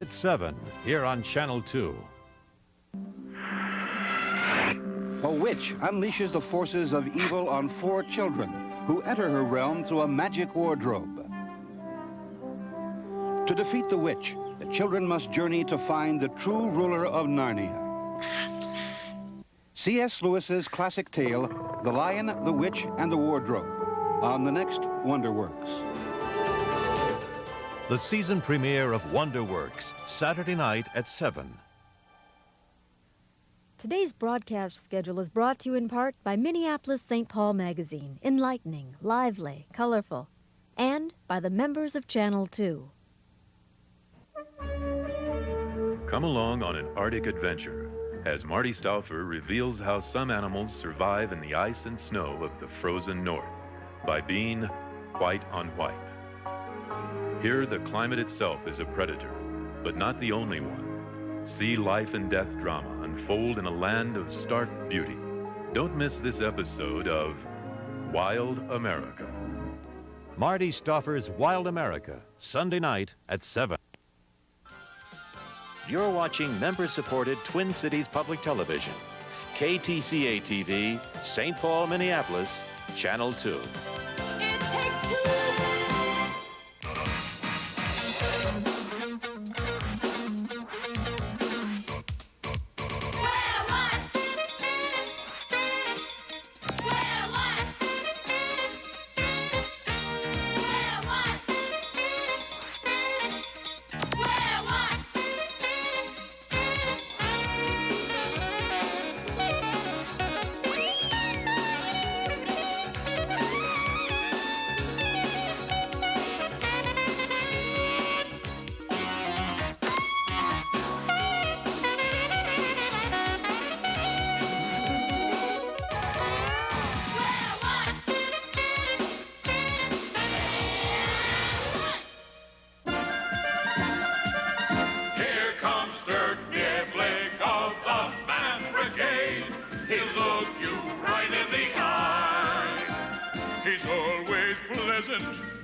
It's 7 here on Channel 2. A witch unleashes the forces of evil on 4 children who enter her realm through a magic wardrobe. To defeat the witch, the children must journey to find the true ruler of Narnia. C.S. Lewis's classic tale, The Lion, the Witch, and the Wardrobe, on the next Wonderworks. The season premiere of Wonderworks, Saturday night at 7. Today's broadcast schedule is brought to you in part by Minneapolis St. Paul Magazine, enlightening, lively, colorful, and by the members of Channel 2. Come along on an Arctic adventure as Marty Stauffer reveals how some animals survive in the ice and snow of the frozen north by being white on white. Here, the climate itself is a predator, but not the only one. See life and death drama unfold in a land of stark beauty. Don't miss this episode of Wild America. Marty Stauffer's Wild America, Sunday night at 7. You're watching member-supported Twin Cities Public Television. KTCA-TV, St. Paul, Minneapolis, Channel 2. It takes two.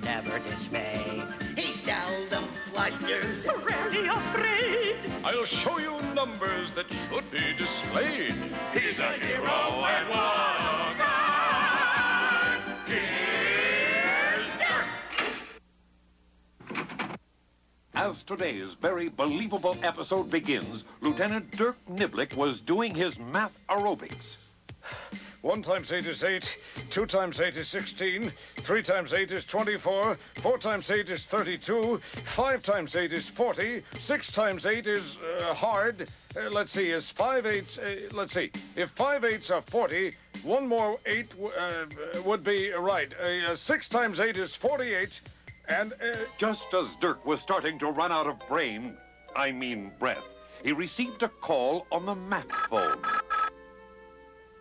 Never dismayed. He's seldom flustered. Rarely afraid. I'll show you numbers that should be displayed. He's a hero and one guy. Here's Dirk. As today's very believable episode begins, Lieutenant Dirk Niblick was doing his math aerobics. 1 times 8 is 8, 2 times 8 is 16, 3 times 8 is 24, 4 times 8 is 32, 5 times 8 is 40, 6 times 8 is hard. Let's see, is 5 eighths, let's see, if 5 eighths are 40, one more 8 would be right. 6 times 8 is 48, and... Just as Dirk was starting to run out of breath, he received a call on the math phone.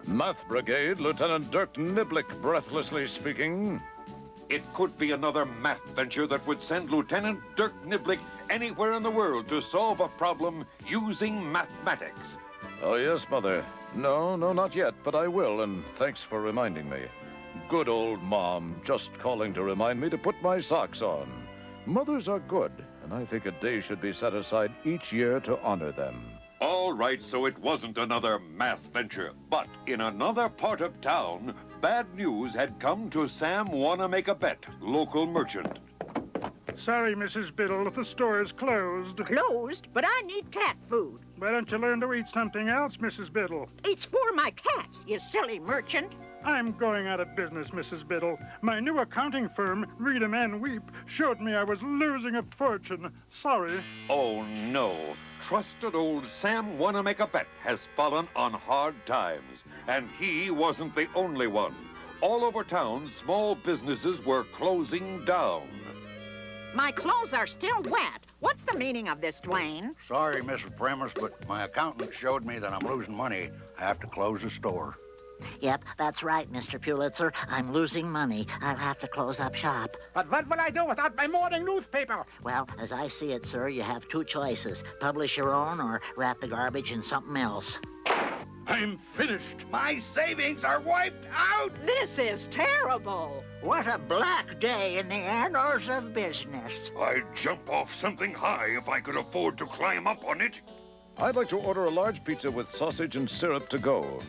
Math Brigade, Lieutenant Dirk Niblick breathlessly speaking. It could be another math venture that would send Lieutenant Dirk Niblick anywhere in the world to solve a problem using mathematics. Oh, yes, Mother. No, not yet, but I will, and thanks for reminding me. Good old Mom, just calling to remind me to put my socks on. Mothers are good, and I think a day should be set aside each year to honor them. All right, so it wasn't another math venture. But in another part of town, bad news had come to Sam Wanna-Make-A-Bet, local merchant. Sorry, Mrs. Biddle, the store is closed. Closed, but I need cat food. Why don't you learn to eat something else, Mrs. Biddle? It's for my cats, you silly merchant. I'm going out of business, Mrs. Biddle. My new accounting firm, Read 'em and Weep, showed me I was losing a fortune. Sorry. Oh, no. Trusted old Sam Wanna-Make-A-Bet has fallen on hard times, and he wasn't the only one. All over town, small businesses were closing down. My clothes are still wet. What's the meaning of this, Dwayne? Sorry, Mrs. Premise, but my accountant showed me that I'm losing money. I have to close the store. Yep, that's right, Mr. Pulitzer. I'm losing money. I'll have to close up shop. But what will I do without my morning newspaper? Well, as I see it, sir, you have 2 choices. Publish your own or wrap the garbage in something else. I'm finished. My savings are wiped out. This is terrible. What a black day in the annals of business. I'd jump off something high if I could afford to climb up on it. I'd like to order a large pizza with sausage and syrup to go.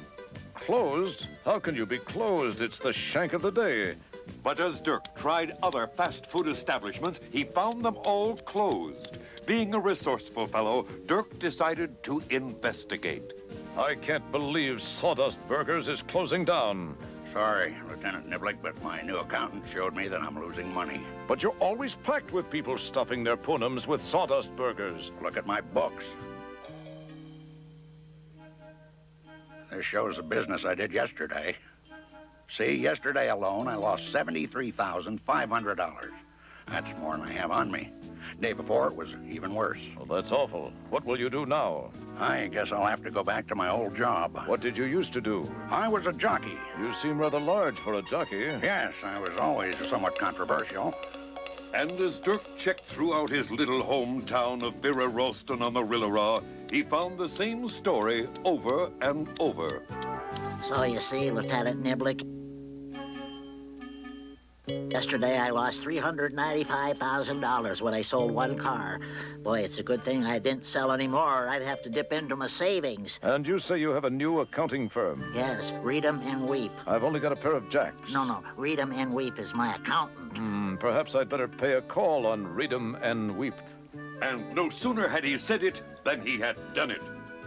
Closed? How can you be closed? It's the shank of the day. But as Dirk tried other fast food establishments, he found them all closed. Being a resourceful fellow, Dirk decided to investigate. I can't believe Sawdust Burgers is closing down. Sorry, Lieutenant Niblick, but my new accountant showed me that I'm losing money. But you're always packed with people stuffing their punums with Sawdust Burgers. Look at my books. This shows the business I did yesterday. See, yesterday alone, I lost $73,500. That's more than I have on me. Day before, it was even worse. Well, that's awful. What will you do now? I guess I'll have to go back to my old job. What did you used to do? I was a jockey. You seem rather large for a jockey. Yes, I was always somewhat controversial. And as Dirk checked throughout his little hometown of Vera Ralston on the Rilleraw, he found the same story over and over. So you see, Lieutenant Niblick, yesterday I lost $395,000 when I sold one car. Boy, it's a good thing I didn't sell any more. I'd have to dip into my savings. And you say you have a new accounting firm? Yes, Read 'em and Weep. I've only got a pair of jacks. No, Read 'em and Weep is my accountant. Perhaps I'd better pay a call on Read 'em and Weep. And no sooner had he said it than he had done it.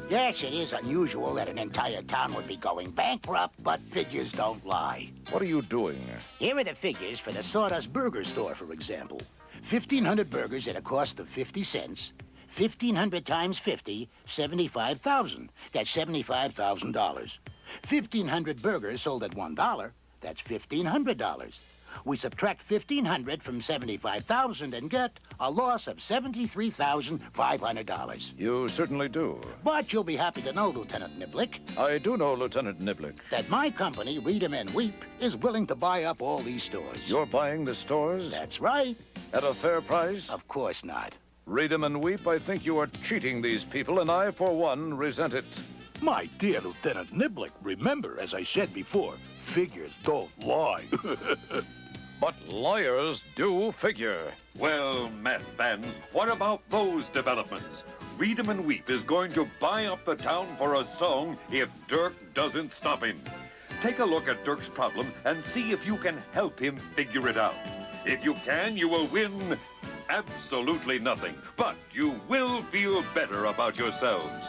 Yes, it is unusual that an entire town would be going bankrupt, but figures don't lie. What are you doing? Here are the figures for the Sawdust Burger store, for example. 1,500 burgers at a cost of 50 cents. 1,500 times 50, 75,000. That's $75,000. 1,500 burgers sold at $1. That's $1,500. We subtract 1,500 from 75,000 and get a loss of $73,500. You certainly do. But you'll be happy to know, Lieutenant Niblick, I do know, Lieutenant Niblick. that my company, Read 'em and Weep, is willing to buy up all these stores. You're buying the stores? That's right. At a fair price? Of course not. Read 'em and Weep, I think you are cheating these people, and I, for one, resent it. My dear Lieutenant Niblick, remember, as I said before, figures don't lie. But lawyers do figure. Well, math fans, what about those developments? Read 'em and Weep is going to buy up the town for a song if Dirk doesn't stop him. Take a look at Dirk's problem and see if you can help him figure it out. If you can, you will win absolutely nothing, but you will feel better about yourselves.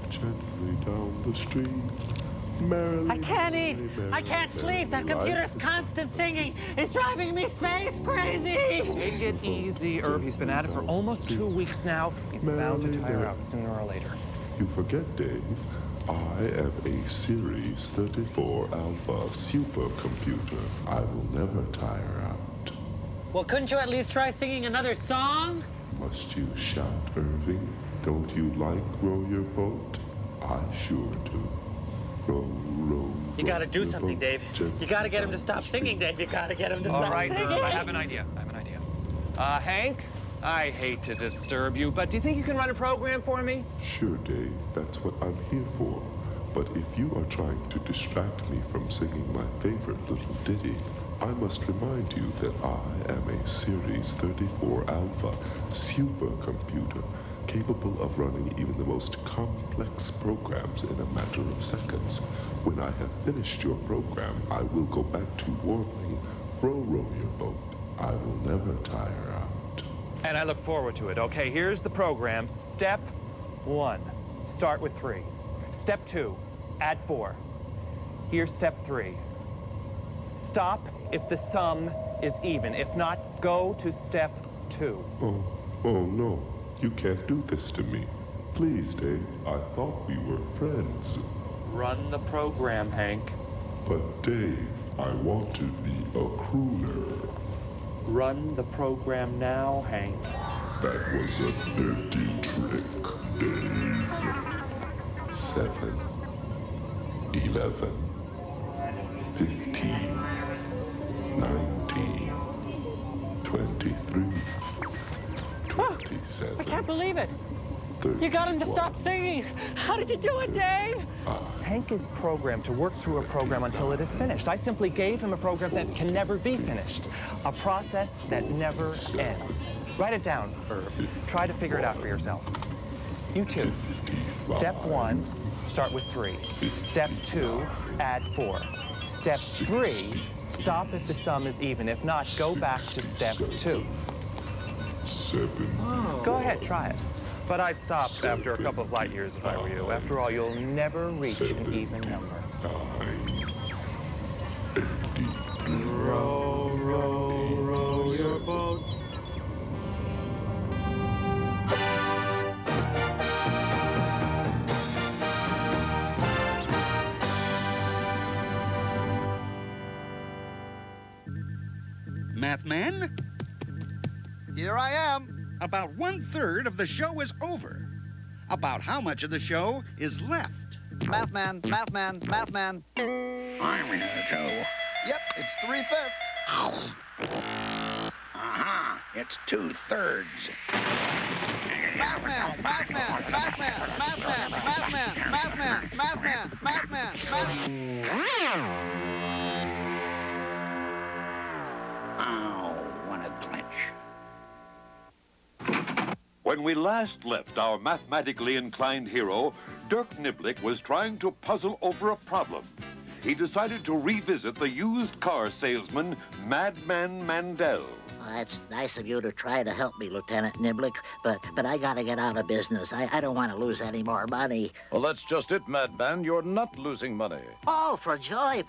Gently down the street. Merrily, I can't eat. merrily, I can't sleep. That computer's constant singing is driving me space crazy. Take it easy, Irv. He's been at it for almost 2 weeks now. He's bound to tire out sooner or later. You forget, Dave. I am a Series 34 Alpha supercomputer. I will never tire out. Well, couldn't you at least try singing another song? Must you shout, Irving? Don't you like Row Your Boat? I sure do. Row, row. You gotta do something, Dave. You gotta get him to stop singing, Dave. You gotta get him to stop singing. All right, Irv, I have an idea. Hank, I hate to disturb you, but do you think you can run a program for me? Sure, Dave. That's what I'm here for. But if you are trying to distract me from singing my favorite little ditty, I must remind you that I am a Series 34 Alpha supercomputer, capable of running even the most complex programs in a matter of seconds. When I have finished your program, I will go back to warming Row Your Boat. I will never tire out. And I look forward to it. Okay, here's the program. Step 1, start with 3. Step 2, add 4. Here's step 3. Stop if the sum is even. If not, go to step 2. Oh no. You can't do this to me. Please, Dave. I thought we were friends. Run the program, Hank. But, Dave, I want to be a crooner. Run the program now, Hank. That was a dirty trick, Dave. 7, 11, 15. can't believe it. You got him to stop singing. How did you do it, Dave? Hank is programmed to work through a program until it is finished. I simply gave him a program that can never be finished. A process that never ends. Write it down, or try to figure it out for yourself. You too. Step 1, start with 3. Step 2, add 4. Step 3, stop if the sum is even. If not, go back to step 2. 7. Go ahead, try it. But I'd stop after a couple of light years if I were you. After all, you'll never reach an even number. 9. Row, row, row your boat. Mathman? Here I am. About 1/3 of the show is over. About how much of the show is left? Mathman. I'm here, too. Yep, it's 3/5. Aha, it's 2/3. Mathman. Oh, what a glitch. When we last left our mathematically inclined hero, Dirk Niblick was trying to puzzle over a problem. He decided to revisit the used car salesman, Madman Mandel. Well, that's nice of you to try to help me, Lieutenant Niblick, but I gotta get out of business. I don't want to lose any more money. Well, that's just it, Madman. You're not losing money. Oh, for joy.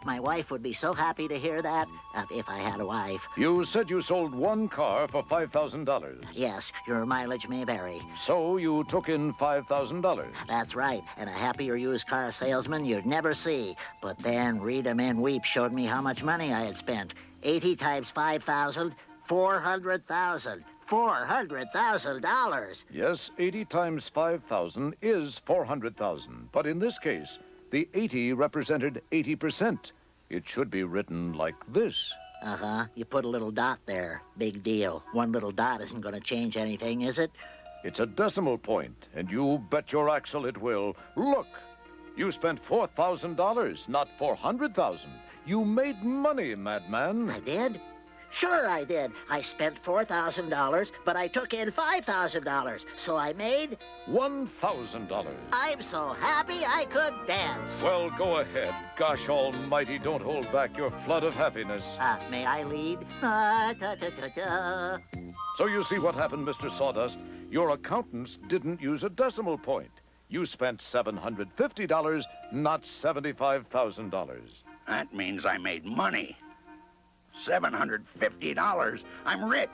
My wife would be so happy to hear that, if I had a wife. You said you sold one car for $5,000. Yes, your mileage may vary. So you took in $5,000. That's right, and a happier used car salesman you'd never see. But then Read 'em and Weep showed me how much money I had spent. 80 times 5,000, 400,000. $400,000. Yes, 80 times 5,000 is 400,000. But in this case, the 80 represented 80%. It should be written like this. Uh-huh. You put a little dot there. Big deal. One little dot isn't going to change anything, is it? It's a decimal point, and you bet your axle it will. Look, you spent $4,000, not 400,000. You made money, Madman. I did? Sure I did. I spent $4,000, but I took in $5,000, so I made $1,000. I'm so happy I could dance. Well, go ahead. Gosh almighty, don't hold back your flood of happiness. May I lead? So you see what happened, Mr. Sawdust? Your accountants didn't use a decimal point. You spent $750, not $75,000. That means I made money. $750. I'm rich.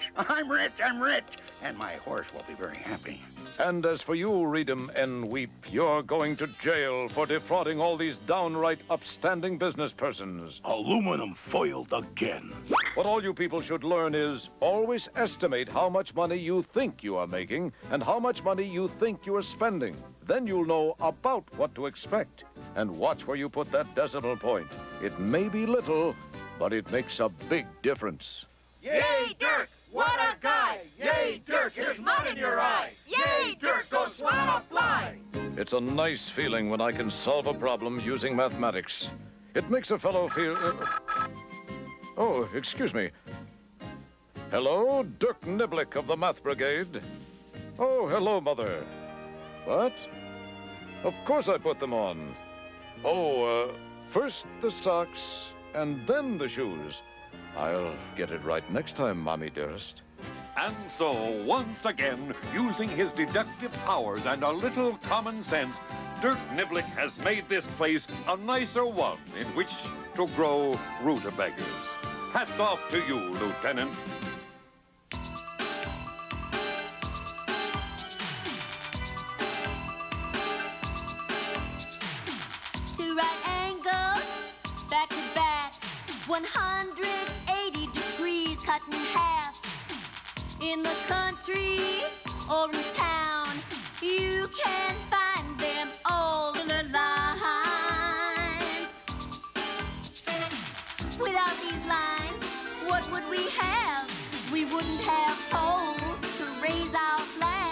And my horse will be very happy. And as for you, Read 'em and Weep, you're going to jail for defrauding all these downright upstanding business persons. Aluminum foiled again. What all you people should learn is always estimate how much money you think you are making and how much money you think you are spending. Then you'll know about what to expect. And watch where you put that decimal point. It may be little, but it makes a big difference. Yay, Dirk! What a guy! Yay, Dirk! Here's mud in your eye! Yay, Dirk! Go swam a fly! It's a nice feeling when I can solve a problem using mathematics. It makes a fellow feel... Oh, excuse me. Hello, Dirk Niblick of the Math Brigade. Oh, hello, Mother. What? Of course I put them on. Oh, first the socks, and then the shoes. I'll get it right next time, Mommy dearest. And so, once again, using his deductive powers and a little common sense, Dirk Niblick has made this place a nicer one in which to grow rutabagas. Hats off to you, Lieutenant. Two right angles, back to back, 180 degrees cut in half. In the country or in town, you can find them all in their lines. Without these lines, what would we have? We wouldn't have poles to raise our flag.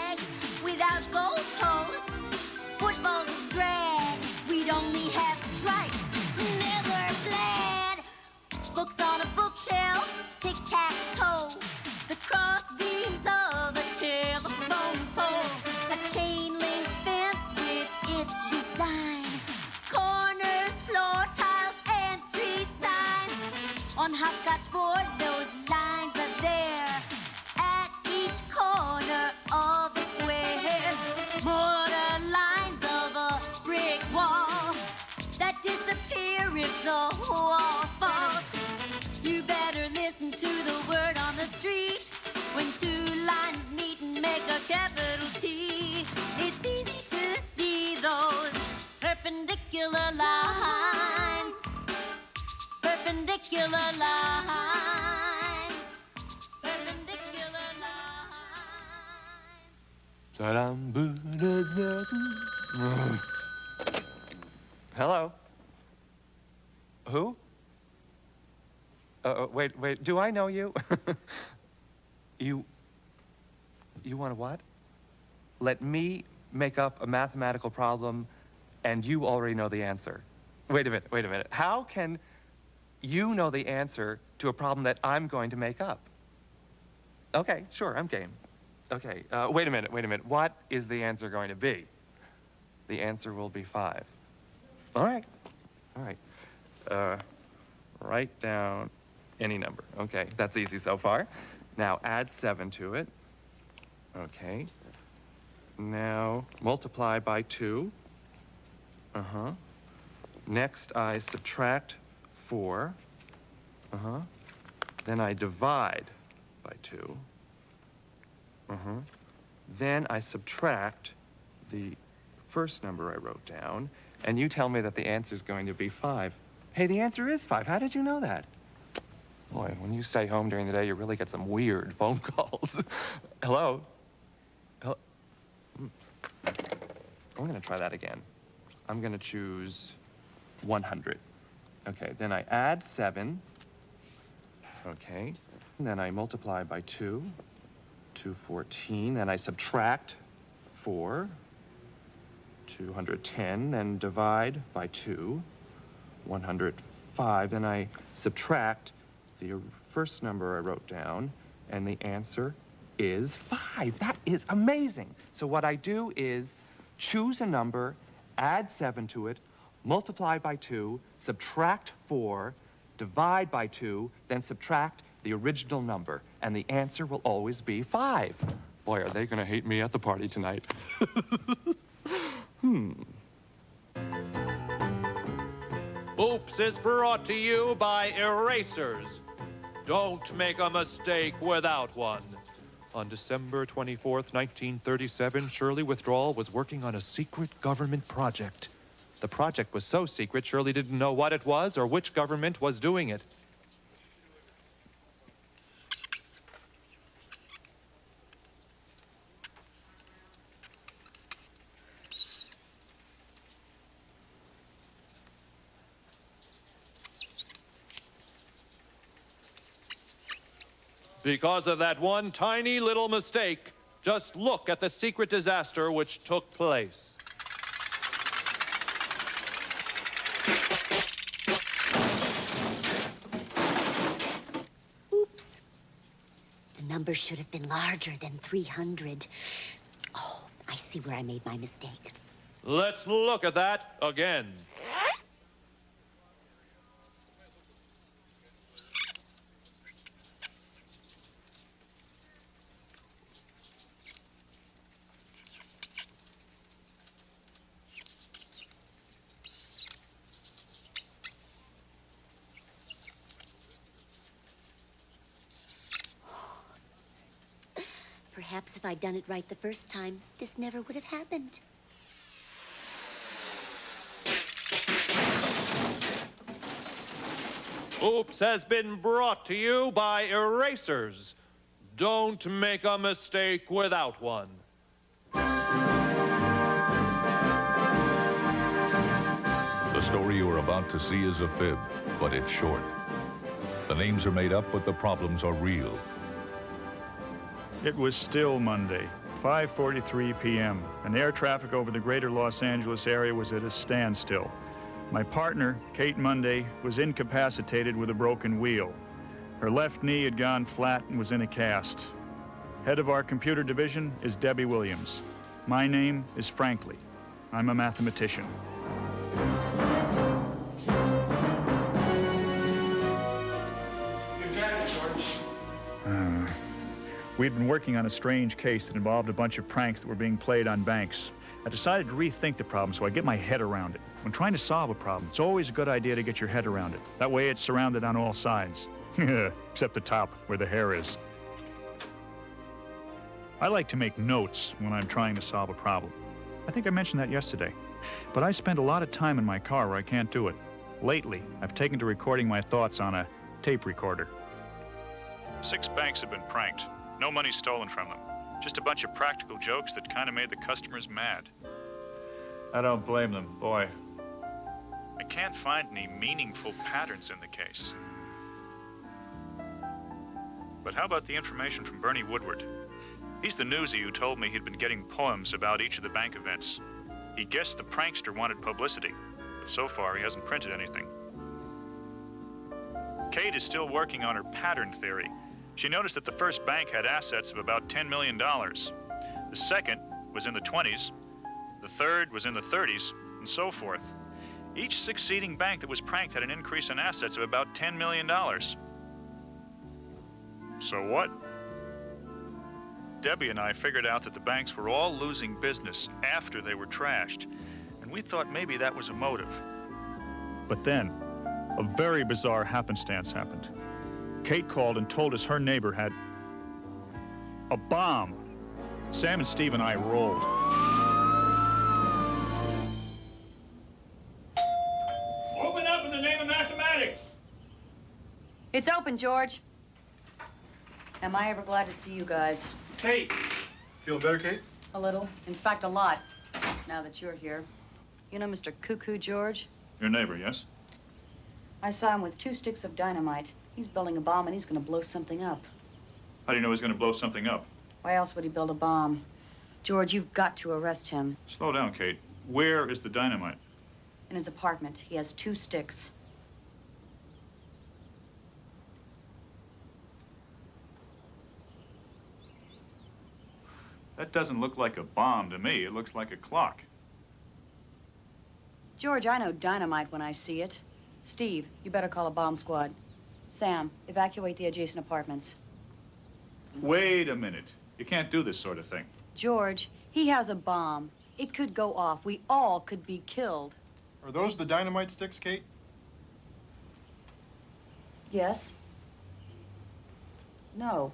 On hopscotch boards, those lines are there. At each corner of the square, mortar lines of a brick wall that disappear if the wall falls. You better listen to the word on the street when two lines meet and make a capital T. It's easy to see those perpendicular lines. Perpendicular lines. Perpendicular lines. Hello? Who? Wait, do I know you? You want to what? Let me make up a mathematical problem and you already know the answer. Wait a minute. How can you know the answer to a problem that I'm going to make up? Okay, sure, I'm game. Okay, wait a minute. What is the answer going to be? The answer will be 5. All right. Write down any number. Okay, that's easy so far. Now add 7 to it. Okay. Now multiply by 2. Next I subtract 4. Then I divide by 2. Then I subtract the first number I wrote down, and you tell me that the answer is going to be 5. Hey, the answer is 5. How did you know that? Boy, when you stay home during the day, you really get some weird phone calls. Hello? I'm going to try that again. I'm going to choose 100. Okay, then I add 7. Okay, and then I multiply by 2. 214. Then I subtract 4. 210. Then divide by 2. 105. Then I subtract the first number I wrote down, and the answer is 5. That is amazing. So what I do is choose a number, add 7 to it, multiply by 2, subtract 4, divide by 2, then subtract the original number, and the answer will always be 5. Boy, are they going to hate me at the party tonight. Oops is brought to you by erasers. Don't make a mistake without one. On December 24th, 1937, Shirley Withdrawal was working on a secret government project. The project was so secret, Shirley didn't know what it was or which government was doing it. Because of that one tiny little mistake, just look at the secret disaster which took place. Oops. The number should have been larger than 300. Oh, I see where I made my mistake. Let's look at that again. Perhaps if I'd done it right the first time, this never would have happened. Oops has been brought to you by erasers. Don't make a mistake without one. The story you are about to see is a fib, but it's short. The names are made up, but the problems are real. It was still Monday, 5:43 p.m., and air traffic over the greater Los Angeles area was at a standstill. My partner, Kate Monday, was incapacitated with a broken wheel. Her left knee had gone flat and was in a cast. Head of our computer division is Debbie Williams. My name is Franklin. I'm a mathematician. We'd been working on a strange case that involved a bunch of pranks that were being played on banks. I decided to rethink the problem so I get my head around it. When trying to solve a problem, it's always a good idea to get your head around it. That way it's surrounded on all sides. Except the top, where the hair is. I like to make notes when I'm trying to solve a problem. I think I mentioned that yesterday. But I spend a lot of time in my car where I can't do it. Lately, I've taken to recording my thoughts on a tape recorder. 6 banks have been pranked. No money stolen from them. Just a bunch of practical jokes that kind of made the customers mad. I don't blame them, boy. I can't find any meaningful patterns in the case. But how about the information from Bernie Woodward? He's the newsie who told me he'd been getting poems about each of the bank events. He guessed the prankster wanted publicity, but so far he hasn't printed anything. Kate is still working on her pattern theory. She noticed that the first bank had assets of about $10 million. The second was in the 20s. The third was in the 30s, and so forth. Each succeeding bank that was pranked had an increase in assets of about $10 million. So what? Debbie and I figured out that the banks were all losing business after they were trashed, and we thought maybe that was a motive. But then, a very bizarre happenstance happened. Kate called and told us her neighbor had a bomb. Sam and Steve and I rolled. Open up in the name of mathematics. It's open, George. Am I ever glad to see you guys? Kate. Feel better, Kate? A little. In fact, a lot. Now that you're here. You know Mr. Cuckoo, George? Your neighbor, yes? I saw him with 2 sticks of dynamite. He's building a bomb and he's going to blow something up. How do you know he's going to blow something up? Why else would he build a bomb? George, you've got to arrest him. Slow down, Kate. Where is the dynamite? In his apartment. He has 2 sticks. That doesn't look like a bomb to me. It looks like a clock. George, I know dynamite when I see it. Steve, you better call a bomb squad. Sam, evacuate the adjacent apartments. Wait a minute. You can't do this sort of thing. George, he has a bomb. It could go off. We all could be killed. Are those the dynamite sticks, Kate? Yes. No.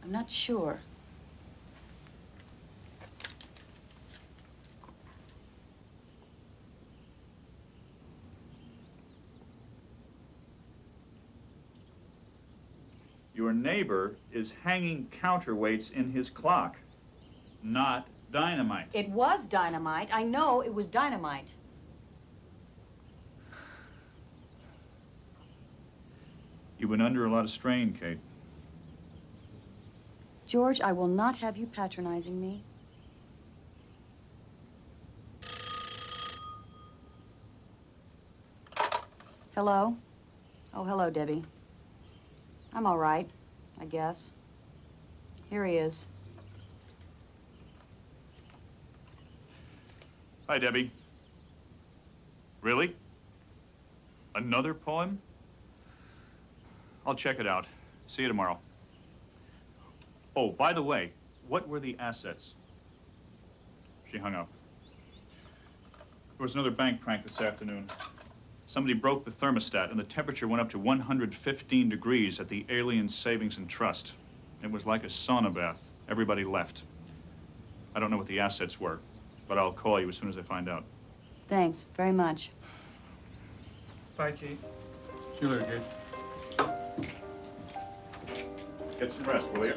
I'm not sure. Your neighbor is hanging counterweights in his clock, not dynamite. It was dynamite. I know it was dynamite. You've been under a lot of strain, Kate. George, I will not have you patronizing me. Hello? Oh, hello, Debbie. I'm all right, I guess. Here he is. Hi, Debbie. Really? Another poem? I'll check it out. See you tomorrow. Oh, by the way, what were the assets? She hung up. There was another bank prank this afternoon. Somebody broke the thermostat, and the temperature went up to 115 degrees at the Alien Savings and Trust. It was like a sauna bath. Everybody left. I don't know what the assets were, but I'll call you as soon as I find out. Thanks very much. Bye, Kate. See you later, Kate. Get some rest, will you?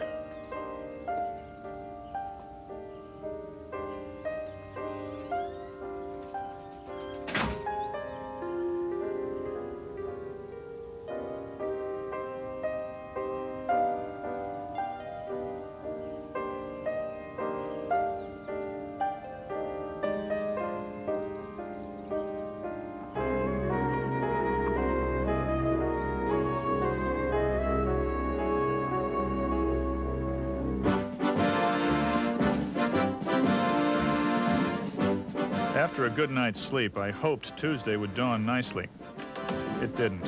After a good night's sleep, I hoped Tuesday would dawn nicely. It didn't.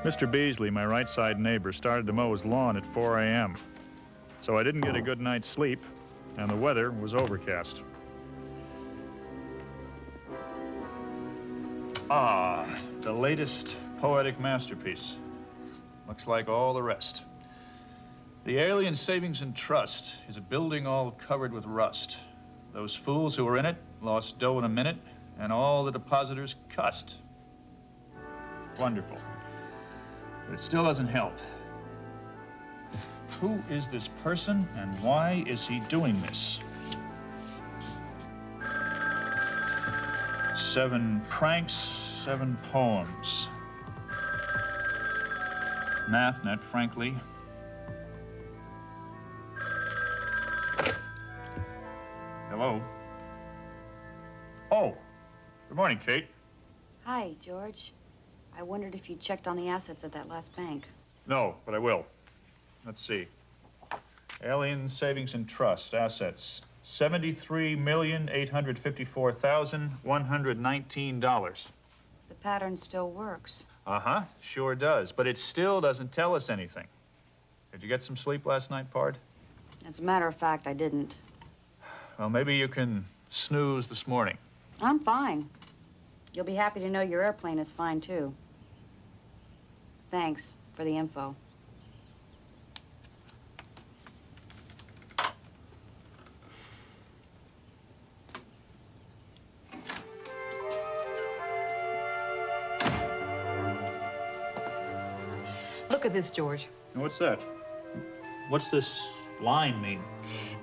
Mr. Beasley, my right-side neighbor, started to mow his lawn at 4 a.m. So I didn't get a good night's sleep, and the weather was overcast. Ah, the latest poetic masterpiece. Looks like all the rest. The Alien Savings and Trust is a building all covered with rust. Those fools who were in it lost dough in a minute, and all the depositors cussed. Wonderful. But it still doesn't help. Who is this person, and why is he doing this? 7 pranks, 7 poems. MathNet, frankly. Hello? Oh, good morning, Kate. Hi, George. I wondered if you checked on the assets at that last bank. No, but I will. Let's see. Alien Savings and Trust assets. $73,854,119. The pattern still works. Uh-huh, sure does. But it still doesn't tell us anything. Did you get some sleep last night, Pard? As a matter of fact, I didn't. Well, maybe you can snooze this morning. I'm fine. You'll be happy to know your airplane is fine, too. Thanks for the info. Look at this, George. What's that? What's this line mean?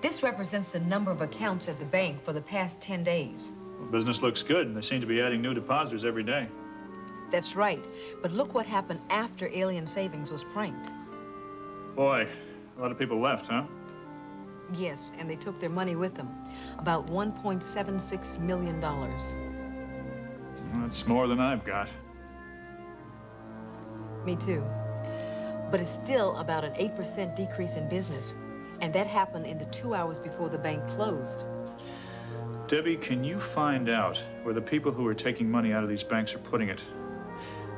This represents the number of accounts at the bank for the past 10 days. Well, business looks good, and they seem to be adding new depositors every day. That's right. But look what happened after Alien Savings was pranked. Boy, a lot of people left, huh? Yes, and they took their money with them. About $1.76 million. Well, that's more than I've got. Me too. But it's still about an 8% decrease in business. And that happened in the 2 hours before the bank closed. Debbie, can you find out where the people who are taking money out of these banks are putting it?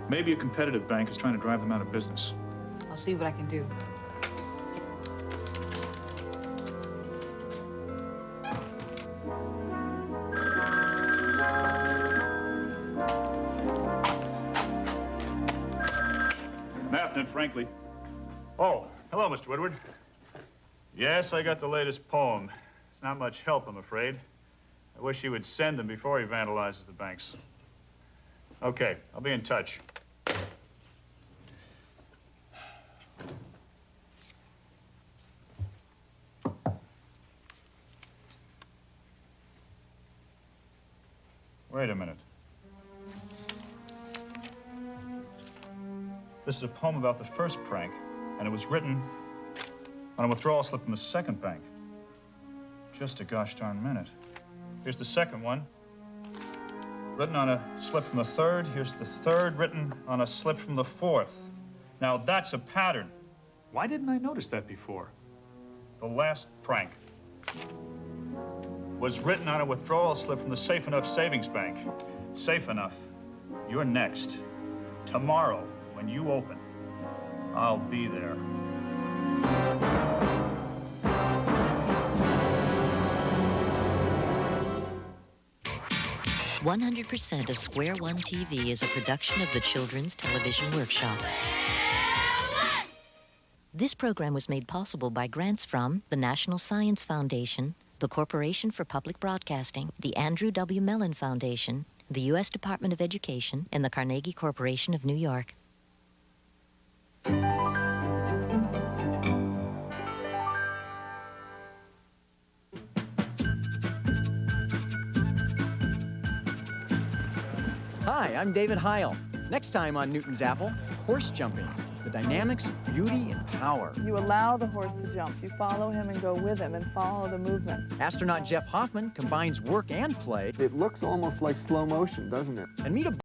Maybe a competitive bank is trying to drive them out of business. I'll see what I can do. MathNet, frankly. Oh, hello, Mr. Woodward. Yes, I got the latest poem. It's not much help, I'm afraid. I wish he would send them before he vandalizes the banks. Okay, I'll be in touch. Wait a minute. This is a poem about the first prank, and it was written on a withdrawal slip from the second bank. Just a gosh darn minute. Here's the second one, written on a slip from the third. Here's the third, written on a slip from the fourth. Now, that's a pattern. Why didn't I notice that before? The last prank was written on a withdrawal slip from the Safe Enough Savings Bank. Safe Enough. You're next. Tomorrow, when you open, I'll be there. 100% of Square One TV is a production of the Children's Television Workshop. This program was made possible by grants from the National Science Foundation, the Corporation for Public Broadcasting, the Andrew W. Mellon Foundation, the U.S. Department of Education, and the Carnegie Corporation of New York. Hi, I'm David Heil. Next time on Newton's Apple, horse jumping. The dynamics of beauty and power. You allow the horse to jump. You follow him and go with him and follow the movement. Astronaut Jeff Hoffman combines work and play. It looks almost like slow motion, doesn't it? And meet a